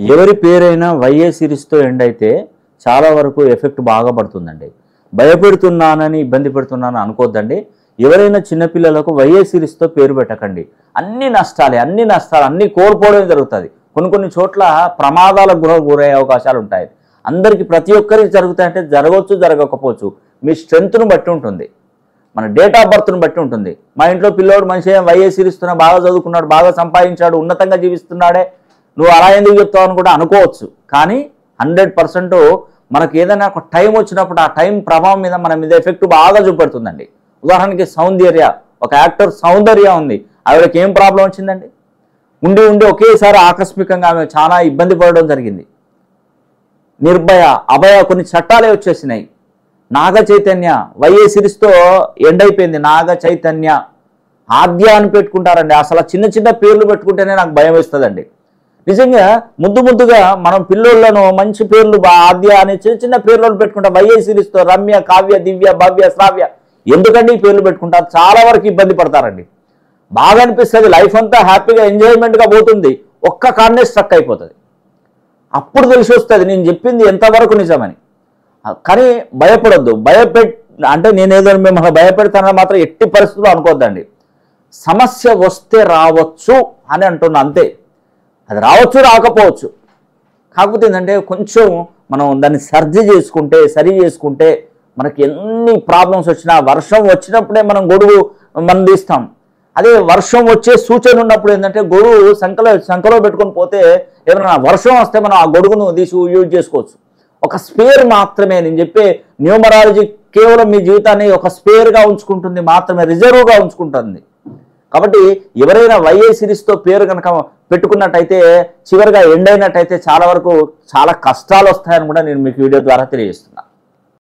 ఎవరి పేరైనా వైఏ సిరీస్తో ఎండ్ అయితే చాలా వరకు ఎఫెక్ట్ బాగా పడుతుందండి. భయపెడుతున్నానని ఇబ్బంది పెడుతున్నానని అనుకోద్దండి. ఎవరైనా చిన్నపిల్లలకు వైఏ సిరీస్తో పేరు పెట్టకండి. అన్ని నష్టాలే, అన్ని కోల్పోవడం జరుగుతుంది. కొన్ని చోట్ల ప్రమాదాలకు గురయ్యే అవకాశాలు ఉంటాయి. అందరికీ ప్రతి ఒక్కరికి జరుగుతాయంటే జరగవచ్చు, జరగకపోవచ్చు. మీ స్ట్రెంత్ను బట్టి ఉంటుంది, మన డేట్ ఆఫ్ బర్త్ను బట్టి ఉంటుంది. మా ఇంట్లో పిల్లోడు మనిషి వైఏ సిరీస్తున్నా, బాగా చదువుకున్నాడు, బాగా సంపాదించాడు, ఉన్నతంగా జీవిస్తున్నాడే, నువ్వు అలా ఎందుకు చెప్తావు అని కూడా అనుకోవచ్చు. కానీ 100% మనకు ఏదైనా ఒక టైం వచ్చినప్పుడు ఆ టైం ప్రభావం మీద మన మీద ఎఫెక్ట్ బాగా చూపెడుతుందండి. ఉదాహరణకి సౌందర్య, ఒక యాక్టర్ సౌందర్య ఉంది. ఆవిడకి ఏం ప్రాబ్లం వచ్చిందండి? ఉండి ఒకేసారి ఆకస్మికంగా ఆమె చాలా ఇబ్బంది పడడం జరిగింది. నిర్భయ, అభయ, కొన్ని చట్టాలే వచ్చేసినాయి. నాగ చైతన్య వైఏ సిరీస్తో ఎండ్ అయిపోయింది. నాగ చైతన్య, ఆద్య అని పెట్టుకుంటారండి. అసలు చిన్న పేర్లు పెట్టుకుంటేనే నాకు భయం వేస్తుందండి. నిజంగా ముద్దుగా మనం పిల్లోళ్ళను మంచి పేర్లు ఆద్య అని చిన్న పేర్లను పెట్టుకుంటాం. వైఏ సిరీస్తో రమ్య, కావ్య, దివ్య, భవ్య, శ్రావ్య ఎందుకండి ఈ పేర్లు పెట్టుకుంటారు? చాలా వరకు ఇబ్బంది పడతారండి. బాగా అనిపిస్తుంది, లైఫ్ అంతా హ్యాపీగా ఎంజాయ్మెంట్గా పోతుంది. ఒక్క కాన్నే స్ట్రక్ అయిపోతుంది. అప్పుడు తెలిసి వస్తుంది నేను చెప్పింది ఎంతవరకు నిజమని. కానీ భయపడొద్దు. అంటే నేనేదో మిమ్మల్ని భయపెడతానని మాత్రం ఎట్టి పరిస్థితుల్లో అనుకోద్దండి. సమస్య వస్తే రావచ్చు అని అంటున్నా అంతే. అది రావచ్చు, రాకపోవచ్చు. కాకపోతే ఏంటంటే కొంచెం మనం దాన్ని సరి చేసుకుంటే మనకి ఎన్ని ప్రాబ్లమ్స్ వచ్చినా, వర్షం వచ్చినప్పుడే మనం గొడుగు మనం తీస్తాం. అదే వర్షం వచ్చే సూచన ఉన్నప్పుడు ఏంటంటే గొడుగు సంకలో పెట్టుకొని పోతే ఏమైనా వర్షం వస్తే మనం ఆ గొడుగును తీసి యూజ్ చేసుకోవచ్చు. ఒక స్పేర్ మాత్రమే. నేను చెప్పే న్యూమరాలజీ కేవలం మీ జీవితాన్ని ఒక స్పేర్గా ఉంచుకుంటుంది మాత్రమే, రిజర్వ్గా ఉంచుకుంటుంది. కాబట్టి ఎవరైనా వైఏ సిరీస్తో పేరు కనుక పెట్టుకున్నట్టయితే చివరిగా ఎండ్ అయినట్టయితే చాలా వరకు చాలా కష్టాలు వస్తాయని కూడా నేను మీకు వీడియో ద్వారా తెలియజేస్తున్నాను.